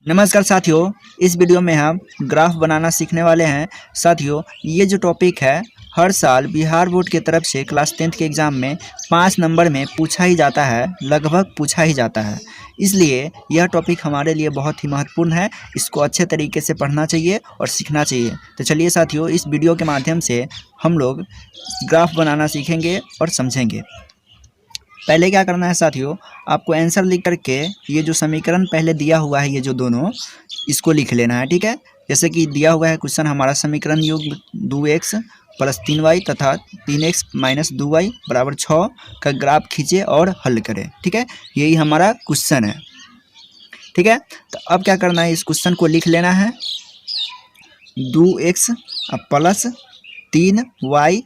नमस्कार साथियों, इस वीडियो में हम ग्राफ बनाना सीखने वाले हैं। साथियों, ये जो टॉपिक है हर साल बिहार बोर्ड की तरफ से क्लास 10th के एग्ज़ाम में 5 नंबर में पूछा ही जाता है, लगभग पूछा ही जाता है। इसलिए यह टॉपिक हमारे लिए बहुत ही महत्वपूर्ण है। इसको अच्छे तरीके से पढ़ना चाहिए और सीखना चाहिए। तो चलिए साथियों, इस वीडियो के माध्यम से हम लोग ग्राफ बनाना सीखेंगे और समझेंगे। पहले क्या करना है साथियों, आपको आंसर लिख करके ये जो समीकरण पहले दिया हुआ है, ये जो दोनों, इसको लिख लेना है। ठीक है, जैसे कि दिया हुआ है क्वेश्चन हमारा समीकरण युग्म 2x प्लस 3y तथा 3x माइनस 2y बराबर 6 का ग्राफ खींचे और हल करें। ठीक है, यही हमारा क्वेश्चन है। ठीक है, तो अब क्या करना है, इस क्वेश्चन को लिख लेना है। 2x प्लस 3y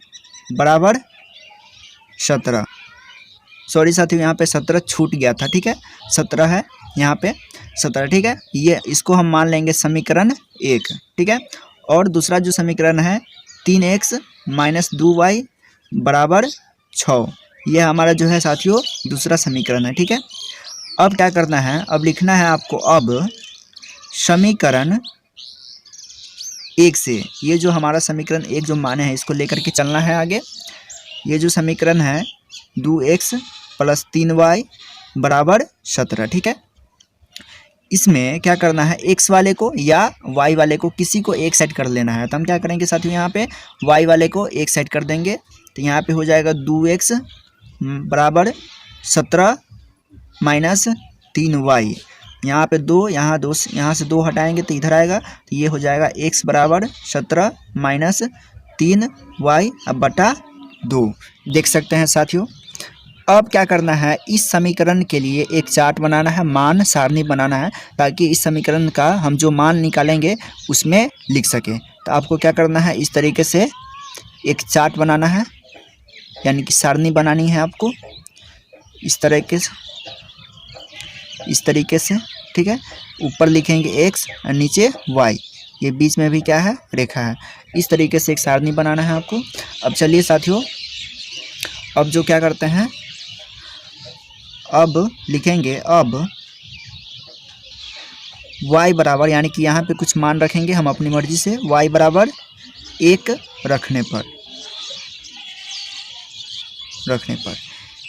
बराबर 17। सॉरी साथियों, यहाँ पे 17 छूट गया था। ठीक है, 17 है यहाँ पे 17। ठीक है, ये इसको हम मान लेंगे समीकरण 1। ठीक है, और दूसरा जो समीकरण है 3x माइनस 2y बराबर 6, ये हमारा जो है साथियों दूसरा समीकरण है। ठीक है, अब क्या करना है, अब लिखना है आपको, अब समीकरण 1 से ये जो हमारा समीकरण 1 जो माने हैं इसको लेकर के चलना है आगे। ये जो समीकरण है 2x प्लस 3y बराबर 17। ठीक है, इसमें क्या करना है, x वाले को या y वाले को किसी को एक साइड कर लेना है। तो हम क्या करेंगे साथियों, यहाँ पे y वाले को एक साइड कर देंगे। तो यहाँ पे हो जाएगा 2x बराबर 17 माइनस 3y। यहाँ पे 2, यहाँ 2, यहाँ से 2 हटाएंगे तो इधर आएगा। तो ये हो जाएगा x बराबर 17 माइनस 3y अब बटा 2। देख सकते हैं साथियों। अब क्या करना है, इस समीकरण के लिए एक चार्ट बनाना है, मान सारणी बनाना है, ताकि इस समीकरण का हम जो मान निकालेंगे उसमें लिख सकें। तो आपको क्या करना है, इस तरीके से एक चार्ट बनाना है, यानी कि सारणी बनानी है आपको इस तरीके से। ठीक है, ऊपर लिखेंगे x और नीचे y, ये बीच में भी क्या है, रेखा है। इस तरीके से एक सारणी बनाना है आपको। अब चलिए साथियों, अब जो क्या करते हैं, अब लिखेंगे, अब y बराबर, यानी कि यहाँ पे कुछ मान रखेंगे हम अपनी मर्जी से, y बराबर 1 रखने पर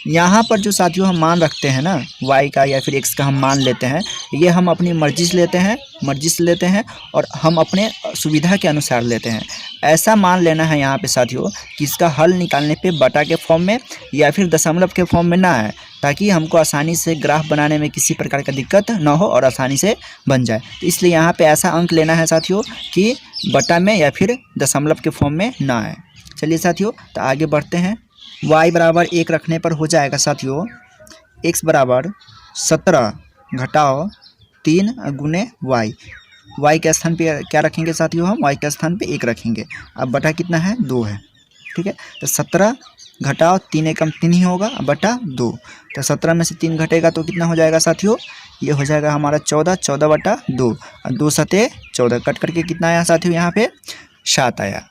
यहाँ पर जो साथियों हम मान रखते हैं ना, y का या फिर x का हम मान लेते हैं, ये हम अपनी मर्जी से लेते हैं और हम अपने सुविधा के अनुसार लेते हैं। ऐसा मान लेना है यहाँ पे साथियों कि इसका हल निकालने पे बटा के फॉर्म में या फिर दशमलव के फॉर्म में ना आए, ताकि हमको आसानी से ग्राफ बनाने में किसी प्रकार का दिक्कत ना हो और आसानी से बन जाए। तो इसलिए यहाँ पे ऐसा अंक लेना है साथियों कि बटा में या फिर दशमलव के फॉर्म में ना आए। चलिए साथियों, तो आगे बढ़ते हैं। y बराबर 1 रखने पर हो जाएगा साथियों x बराबर 17 घटाओ 3 गुने y के स्थान पे क्या रखेंगे साथियों, हम y के स्थान पे 1 रखेंगे। अब बटा कितना है, 2 है। ठीक है, तो 17 घटाओ 3 एकम 3 ही होगा, बटा 2। तो 17 में से 3 घटेगा तो कितना हो जाएगा साथियों, ये हो जाएगा हमारा 14 बटा 2 और 2 सते 14, कट करके कितना आया साथियों, यहाँ पे 7 आया।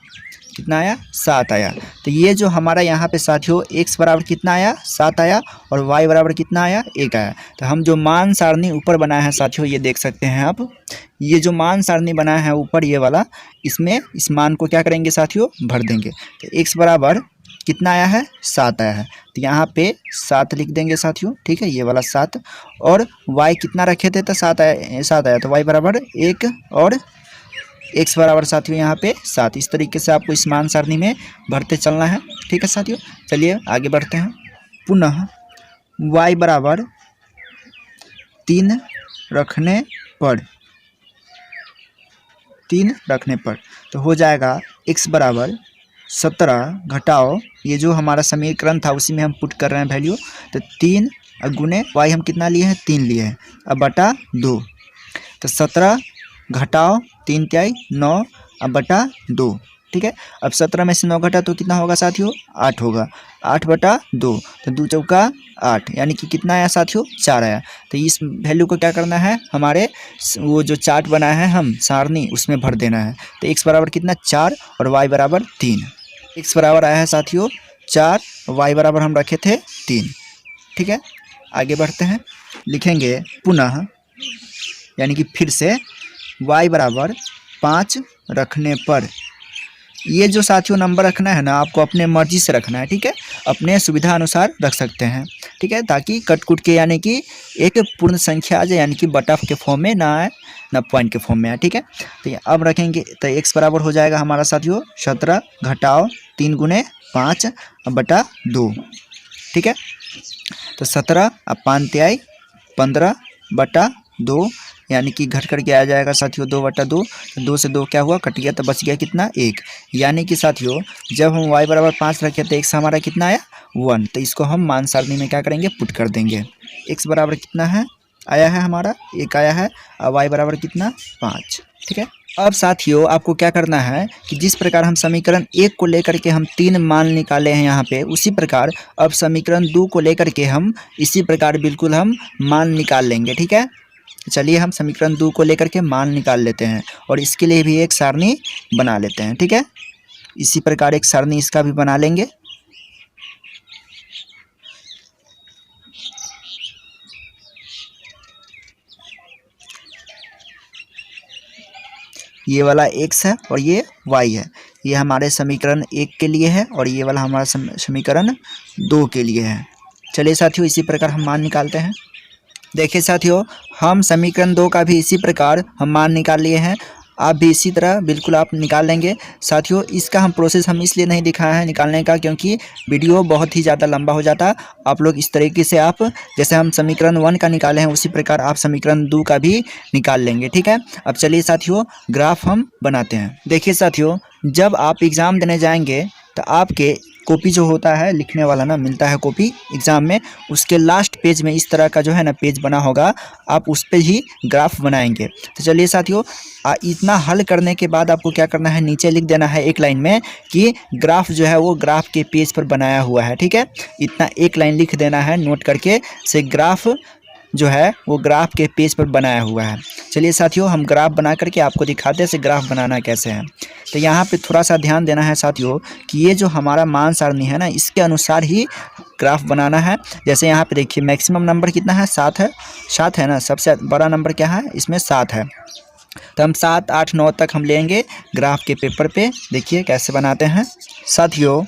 कितना आया, 7 आया। तो ये जो हमारा यहाँ पे साथियों x बराबर कितना आया, 7 आया, और y बराबर कितना आया, 1 आया। तो हम जो मान सारणी ऊपर बनाया है साथियों, ये देख सकते हैं आप, ये जो मान सारणी बनाया है ऊपर ये वाला, इसमें इस मान को क्या करेंगे साथियों, भर देंगे। तो x बराबर कितना आया है, 7 आया है। तो यहाँ पे 7 लिख देंगे साथियों। ठीक है, ये वाला 7, और y कितना रखे थे, तो 7 आया, तो y बराबर 1 और x बराबर साथियों यहाँ पे 7। इस तरीके से आपको इस मान सारणी में भरते चलना है। ठीक है साथियों, चलिए आगे बढ़ते हैं। पुनः y बराबर 3 रखने पर तो हो जाएगा x बराबर 17 घटाओ, ये जो हमारा समीकरण था उसी में हम पुट कर रहे हैं वैल्यू। तो 3 गुने y हम कितना लिए हैं, 3 लिए हैं, अब बटा 2। तो 17 घटाओ 3 क्या आई, 9 अब बटा 2। ठीक है, अब 17 में से 9 घटा तो कितना होगा साथियों, 8 होगा, 8 बटा 2। तो 2 चौका 8, यानी कि कितना आया साथियों, 4 आया। तो इस वैल्यू को क्या करना है, हमारे वो जो चार्ट बनाया है हम सारणी, उसमें भर देना है। तो x बराबर कितना, 4, और y बराबर 3। x बराबर आया है साथियों 4, y बराबर हम रखे थे 3। ठीक है, आगे बढ़ते हैं, लिखेंगे पुनः यानी कि फिर से y बराबर 5 रखने पर, ये जो साथियों नंबर रखना है ना, आपको अपने मर्जी से रखना है, ठीक है, अपने सुविधा अनुसार रख सकते हैं, ठीक है, ताकि कट कुट के यानी कि एक पूर्ण संख्या आ जाए, यानी कि बटा के फॉर्म में ना आए ना पॉइंट के फॉर्म में आए, ठीक है। तो ये अब रखेंगे तो x बराबर हो जाएगा हमारा साथियों 17 घटाओ 3 गुने 5 बटा 2, ठीक है। तो 17 अब 5 तिहाई 15 बटा 2, यानी कि घट करके आ जाएगा साथियों 2 बटा 2, तो 2 से 2 क्या हुआ, कट गया, तो बच गया कितना 1। यानी कि साथियों जब हम y बराबर 5 रखे तो x हमारा कितना आया 1, तो इसको हम मान सारणी में क्या करेंगे, पुट कर देंगे। x बराबर कितना है, आया है हमारा 1 आया है, और y बराबर कितना 5, ठीक है। अब साथियों आपको क्या करना है कि जिस प्रकार हम समीकरण 1 को लेकर के हम 3 मान निकाले हैं यहाँ पे, उसी प्रकार अब समीकरण 2 को लेकर के हम इसी प्रकार बिल्कुल हम मान निकाल लेंगे, ठीक है। चलिए हम समीकरण 2 को लेकर के मान निकाल लेते हैं और इसके लिए भी एक सारणी बना लेते हैं, ठीक है। इसी प्रकार एक सारणी इसका भी बना लेंगे। ये वाला x है और ये y है, ये हमारे समीकरण 1 के लिए है और ये वाला हमारा समीकरण 2 के लिए है। चलिए साथियों इसी प्रकार हम मान निकालते हैं। देखिए साथियों हम समीकरण 2 का भी इसी प्रकार हम मान निकाल लिए हैं, आप भी इसी तरह बिल्कुल आप निकाल लेंगे। साथियों इसका हम प्रोसेस हम इसलिए नहीं दिखाए हैं निकालने का, क्योंकि वीडियो बहुत ही ज़्यादा लंबा हो जाता। आप लोग इस तरीके से आप जैसे हम समीकरण 1 का निकाले हैं उसी प्रकार आप समीकरण 2 का भी निकाल लेंगे, ठीक है। अब चलिए साथियों ग्राफ हम बनाते हैं। देखिए साथियों जब आप एग्ज़ाम देने जाएंगे तो आपके कॉपी जो होता है लिखने वाला ना, मिलता है कॉपी एग्ज़ाम में, उसके लास्ट पेज में इस तरह का जो है ना पेज बना होगा, आप उस पे ही ग्राफ बनाएंगे। तो चलिए साथियों इतना हल करने के बाद आपको क्या करना है, नीचे लिख देना है एक लाइन में कि ग्राफ जो है वो ग्राफ के पेज पर बनाया हुआ है, ठीक है। इतना एक लाइन लिख देना है नोट करके से ग्राफ जो है वो ग्राफ के पेज पर बनाया हुआ है। चलिए साथियों हम ग्राफ बना करके आपको दिखाते हैं से ग्राफ बनाना कैसे है। तो यहाँ पे थोड़ा सा ध्यान देना है साथियों कि ये जो हमारा मान सारणी है ना, इसके अनुसार ही ग्राफ बनाना है। जैसे यहाँ पे देखिए मैक्सिमम नंबर कितना है, 7 है, 7 है ना, सबसे बड़ा नंबर क्या है इसमें 7 है। तो हम 7, 8, 9 तक हम लेंगे ग्राफ के पेपर पे। देखिए कैसे बनाते हैं साथियों,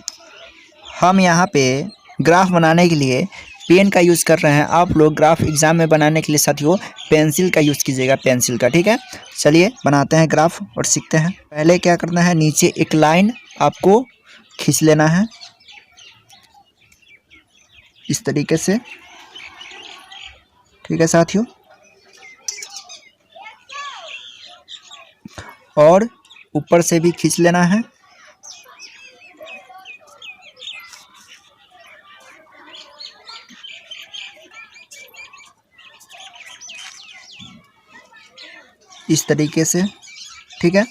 हम यहाँ पे ग्राफ बनाने के लिए पेन का यूज़ कर रहे हैं। आप लोग ग्राफ एग्ज़ाम में बनाने के लिए साथियों पेंसिल का यूज़ कीजिएगा, पेंसिल का, ठीक है। चलिए बनाते हैं ग्राफ और सीखते हैं। पहले क्या करना है, नीचे एक लाइन आपको खींच लेना है इस तरीके से, ठीक है साथियों, और ऊपर से भी खींच लेना है। इस तरीके से, ठीक है।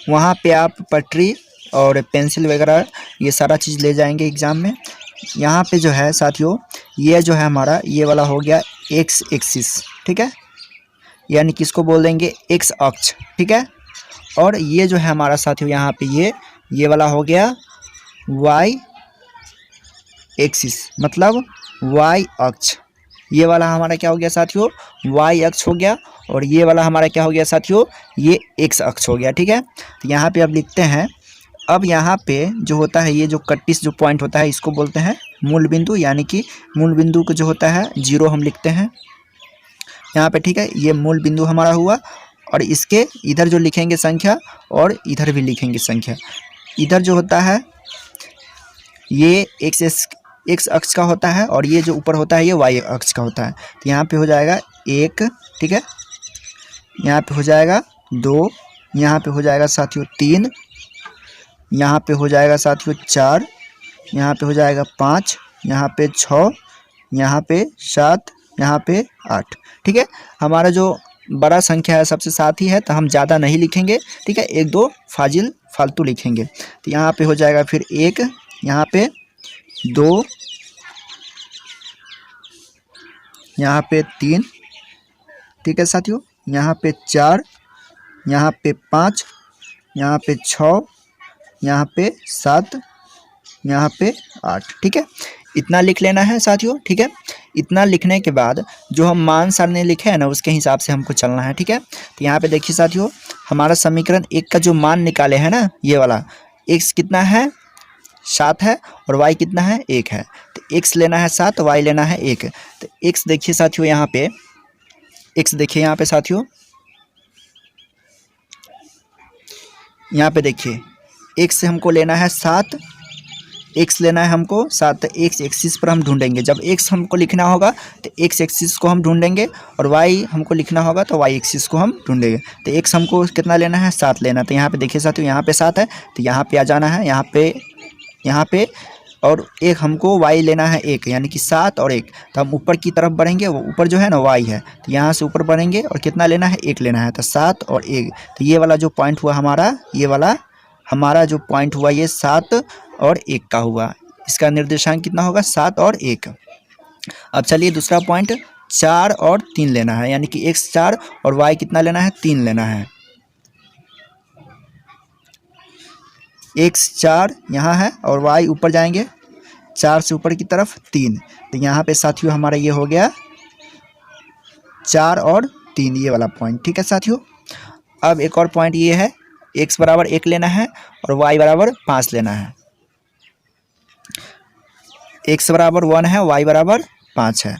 वहाँ पे आप पटरी और पेंसिल वगैरह ये सारा चीज़ ले जाएंगे एग्ज़ाम में। यहाँ पे जो है साथियों ये जो है हमारा ये वाला हो गया एक्स एक्सिस, ठीक है, यानी कि इसको बोल देंगे एक्स अक्ष, ठीक है। और ये जो है हमारा साथियों यहाँ पे ये वाला हो गया वाई एक्सिस, मतलब वाई अक्ष। ये वाला हमारा क्या हो गया साथियों, वाई अक्ष हो गया, और ये वाला हमारा क्या हो गया साथियों, ये एक्स अक्ष हो गया, ठीक है। तो यहाँ पे अब लिखते हैं, अब यहाँ पे जो होता है ये जो कट्टिस जो पॉइंट होता है इसको बोलते हैं मूल बिंदु, यानी कि मूल बिंदु को जो होता है 0 हम लिखते हैं यहाँ पे, ठीक है। ये मूल बिंदु हमारा हुआ, और इसके इधर जो लिखेंगे संख्या और इधर भी लिखेंगे संख्या। इधर जो होता है ये एक्स अक्ष का होता है, और ये जो ऊपर होता है ये वाई अक्ष का होता है। तो यहाँ पे हो जाएगा 1, ठीक है, यहाँ पे हो जाएगा 2, यहाँ पे हो जाएगा साथियों 3, यहाँ पे हो जाएगा साथियों 4, यहाँ पे हो जाएगा 5, यहाँ पे 6, यहाँ पे 7, यहाँ पे 8, ठीक है। हमारा जो बड़ा संख्या है सबसे 7 ही है, तो हम ज़्यादा नहीं लिखेंगे, ठीक है, 1-2 फालतू लिखेंगे। तो यहाँ पे हो जाएगा फिर 1, यहाँ पे 2, यहाँ पे 3, ठीक है साथियों, यहाँ पे 4, यहाँ पे 5, यहाँ पे 6, यहाँ पे 7, यहाँ पे 8, ठीक है। इतना लिख लेना है साथियों, ठीक है। इतना लिखने के बाद जो हम मान सर ने लिखे हैं ना उसके हिसाब से हमको चलना है, ठीक है। तो यहाँ पे देखिए साथियों, हमारा समीकरण 1 का जो मान निकाले हैं ना ये वाला, x कितना है 7 है और y कितना है 1 है। तो x लेना है 7, y लेना है 1। तो x देखिए साथियों यहाँ पे, x देखिए यहाँ पे साथियों, यहाँ पे देखिए x से हमको लेना है 7, x लेना है हमको 7। तो x एक्सिस पर हम ढूंढेंगे, जब x हमको लिखना होगा तो x एक्सिस को हम ढूंढेंगे और y हमको लिखना होगा तो y एक्सिस को हम ढूंढेंगे। तो x हमको कितना लेना है 7 लेना। तो यहाँ पे देखिए साथियों, यहाँ पे 7 है तो यहाँ पे आ जाना है, यहाँ पे और एक हमको y लेना है 1, यानी कि 7 और 1। तो हम ऊपर की तरफ बढ़ेंगे, वो ऊपर जो है ना y है, तो यहाँ से ऊपर बढ़ेंगे और कितना लेना है 1 लेना है। तो 7 और 1, तो ये वाला जो पॉइंट हुआ हमारा, ये वाला हमारा जो पॉइंट हुआ ये 7 और 1 का हुआ। इसका निर्देशांक कितना होगा 7 और 1। अब चलिए दूसरा पॉइंट 4 और 3 लेना है, यानी कि x 4 और y कितना लेना है 3 लेना है। x 4 यहाँ है और y ऊपर जाएंगे 4 से ऊपर की तरफ 3। तो यहाँ पे साथियों हमारा ये हो गया 4 और 3, ये वाला पॉइंट, ठीक है साथियों। अब एक और पॉइंट ये है, x बराबर 1 लेना है और y बराबर 5 लेना है। x बराबर 1 है, y बराबर 5 है।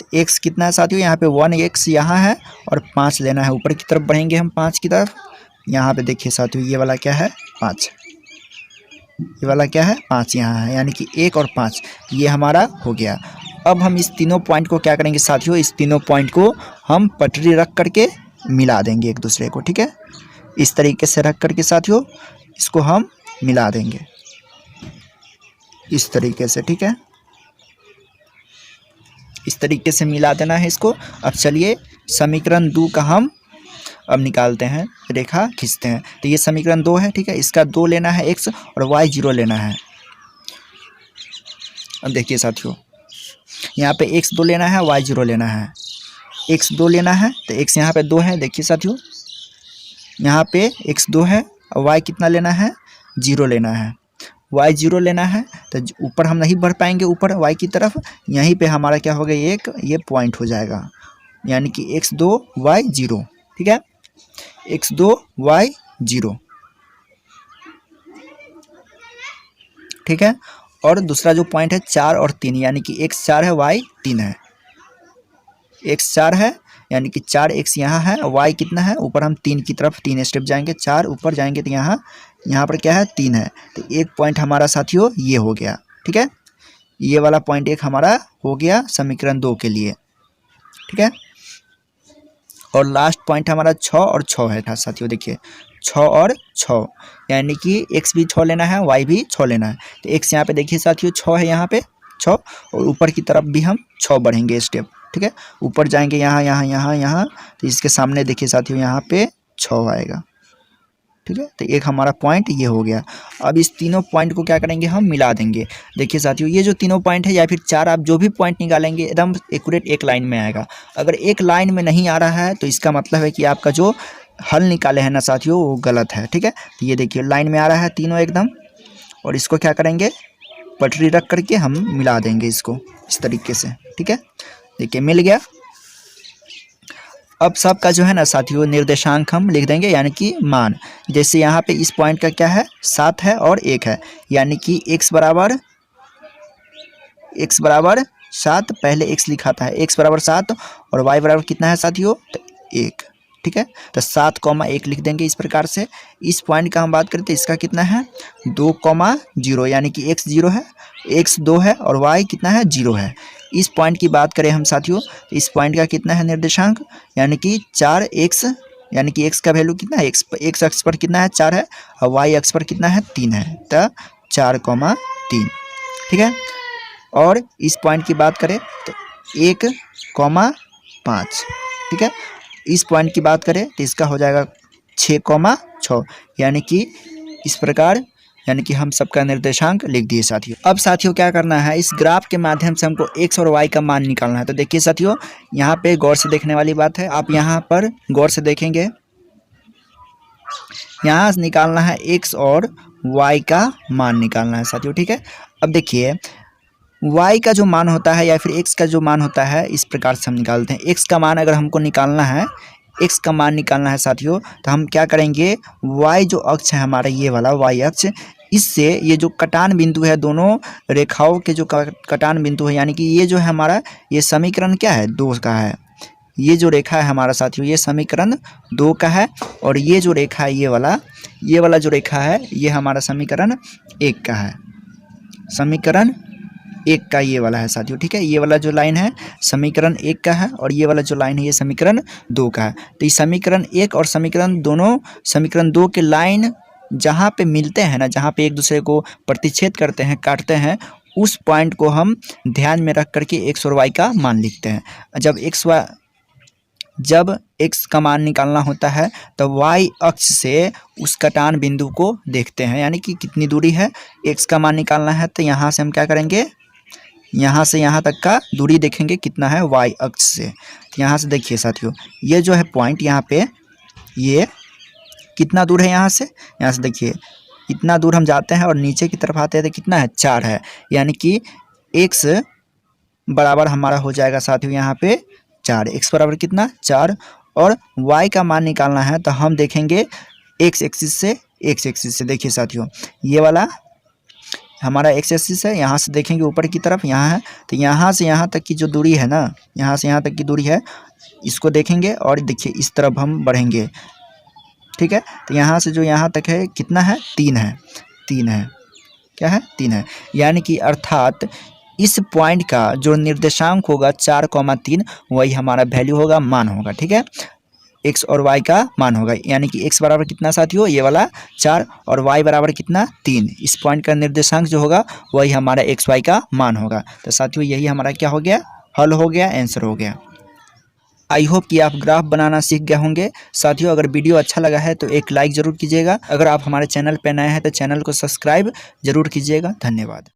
तो x कितना है साथियों, यहाँ पे 1x यहाँ है और 5 लेना है। ऊपर की तरफ बढ़ेंगे हम 5 की तरफ। यहाँ पे देखिए साथियों, ये वाला क्या है 5, ये वाला क्या है 5 यहाँ है, यानी कि 1 और 5 ये हमारा हो गया। अब हम इस तीनों पॉइंट को क्या करेंगे साथियों, इस तीनों पॉइंट को हम पटरी रख करके मिला देंगे एक दूसरे को, ठीक है। इस तरीके से रख करके साथियों इसको हम मिला देंगे इस तरीके से, ठीक है। इस तरीके से मिला देना है इसको। अब चलिए समीकरण 2 का हम अब निकालते हैं, रेखा खींचते हैं। तो ये समीकरण 2 है, ठीक है। इसका 2 लेना है x और y 0 लेना है। अब देखिए साथियों, यहाँ पे x 2 लेना है, y 0 लेना है। x 2 लेना है तो x यहाँ पे 2 है, देखिए साथियों यहाँ पे x 2 है और y कितना लेना है 0 लेना है। y 0 लेना है तो ऊपर हम नहीं बढ़ पाएंगे, ऊपर y की तरफ। यहीं पे हमारा क्या होगा, एक ये पॉइंट हो जाएगा, यानी कि x 2 y 0, ठीक है। x 2 y 0, ठीक है। और दूसरा जो पॉइंट है 4 और 3, यानी कि x 4 है y 3 है। x 4 है यानी कि 4x यहाँ है, y कितना है ऊपर हम 3 की तरफ 3 स्टेप जाएंगे, 4 ऊपर जाएंगे तो यहाँ पर क्या है 3 है। तो एक पॉइंट हमारा साथियों ये हो गया, ठीक है। ये वाला पॉइंट एक हमारा हो गया समीकरण 2 के लिए, ठीक है। और लास्ट पॉइंट हमारा 6 और 6 है था साथियों, देखिए 6 और 6, यानी कि x भी 6 लेना है, y भी 6 लेना है। तो x यहाँ पे देखिए साथियों 6 है, यहाँ पे 6 और ऊपर की तरफ भी हम 6 बढ़ेंगे स्टेप, ठीक है। ऊपर जाएंगे यहाँ, तो इसके सामने देखिए साथियों यहाँ पे 6 आएगा, ठीक है। तो एक हमारा पॉइंट ये हो गया। अब इस तीनों पॉइंट को क्या करेंगे, हम मिला देंगे। देखिए साथियों ये जो तीनों पॉइंट है या फिर 4, आप जो भी पॉइंट निकालेंगे एकदम एक्यूरेट एक लाइन में आएगा। अगर एक लाइन में नहीं आ रहा है तो इसका मतलब है कि आपका जो हल निकाले हैं ना साथियों वो गलत है, ठीक है। तो ये देखिए लाइन में आ रहा है तीनों एकदम, और इसको क्या करेंगे पटरी रख करके हम मिला देंगे इसको इस तरीके से, ठीक है। देखिए मिल गया। अब सबका जो है ना साथियों निर्देशांक हम लिख देंगे, यानी कि मान। जैसे यहाँ पे इस पॉइंट का क्या है 7 है और 1 है, यानी कि x बराबर 7, पहले x लिखा था, x बराबर 7 और y बराबर कितना है साथियों तो 1, ठीक है। तो 7,1 लिख देंगे इस प्रकार से। इस पॉइंट का हम बात करें तो इसका कितना है 2,0, यानी कि x 0 है, x 2 है और y कितना है 0 है। इस पॉइंट की बात करें हम साथियों तो इस पॉइंट का कितना है निर्देशांक, यानी कि 4x, यानी कि x का वैल्यू कितना है, x अक्ष पर कितना है 4 है और y अक्ष पर कितना है 3 है, तो 4,3, ठीक है। और इस पॉइंट की बात करें तो 1,5, ठीक है। इस पॉइंट की बात करें तो इसका हो जाएगा 6,6, यानी कि इस प्रकार, यानी कि हम सबका निर्देशांक लिख दिए साथियों। अब साथियों क्या करना है, इस ग्राफ के माध्यम से हमको x और y का मान निकालना है। तो देखिए साथियों यहाँ पे गौर से देखने वाली बात है, आप यहाँ पर गौर से देखेंगे, यहाँ से निकालना है x और y का मान निकालना है साथियों, ठीक है। अब देखिए y का जो मान होता है या फिर x का जो मान होता है इस प्रकार से हम निकालते हैं। x का मान अगर हमको निकालना है, x का मान निकालना है साथियों, तो हम क्या करेंगे, y जो अक्ष है हमारा ये वाला y अक्ष, इससे ये जो कटान बिंदु है, दोनों रेखाओं के जो कटान बिंदु है, यानी कि ये जो है हमारा ये समीकरण क्या है 2 का है। ये जो रेखा है हमारा साथियों ये समीकरण 2 का है, और ये जो रेखा है ये वाला जो रेखा है ये हमारा समीकरण 1 का है। समीकरण 1 का ये वाला है साथियों, ठीक है। ये वाला जो लाइन है समीकरण 1 का है, और ये वाला जो लाइन है ये समीकरण 2 का है। तो ये समीकरण 1 और समीकरण दोनों, समीकरण 2 के लाइन जहाँ पे मिलते हैं ना, जहाँ पे एक दूसरे को प्रतिच्छेद करते हैं, काटते हैं, उस पॉइंट को हम ध्यान में रख करके x और y का मान लिखते हैं। जब x का मान निकालना होता है तो y अक्ष से उस कटान बिंदु को देखते हैं, यानी कि कितनी दूरी है। x का मान निकालना है तो यहाँ से हम क्या करेंगे, यहाँ से यहाँ तक का दूरी देखेंगे कितना है y अक्ष से। यहाँ से देखिए साथियों ये जो है पॉइंट, यहाँ पे ये कितना दूर है यहाँ से देखिए इतना दूर हम जाते हैं और नीचे की तरफ आते हैं तो कितना है 4 है, यानी कि x बराबर हमारा हो जाएगा साथियों यहाँ पे 4। x बराबर कितना 4, और y का मान निकालना है तो हम देखेंगे x एक्सिस से। देखिए साथियों ये वाला हमारा x एक्सिस है, यहाँ से देखेंगे ऊपर की तरफ यहाँ है, तो यहाँ से यहाँ तक की जो दूरी है ना, यहाँ से यहाँ तक की दूरी है, इसको देखेंगे और देखिए इस तरफ हम बढ़ेंगे, ठीक है। तो यहाँ से जो यहाँ तक है कितना है 3 है, क्या है 3 है, यानी कि अर्थात इस पॉइंट का जो निर्देशांक होगा 4,3 वही हमारा वैल्यू होगा, मान होगा, ठीक है। x और y का मान होगा, यानी कि x बराबर कितना साथियों ये वाला 4 और y बराबर कितना 3। इस पॉइंट का निर्देशांक जो होगा वही हमारा x y का मान होगा। तो साथियों यही हमारा क्या हो गया, हल हो गया, आंसर हो गया। आई होप कि आप ग्राफ बनाना सीख गए होंगे। साथियों अगर वीडियो अच्छा लगा है तो एक लाइक ज़रूर कीजिएगा। अगर आप हमारे चैनल पर नए हैं तो चैनल को सब्सक्राइब जरूर कीजिएगा। धन्यवाद।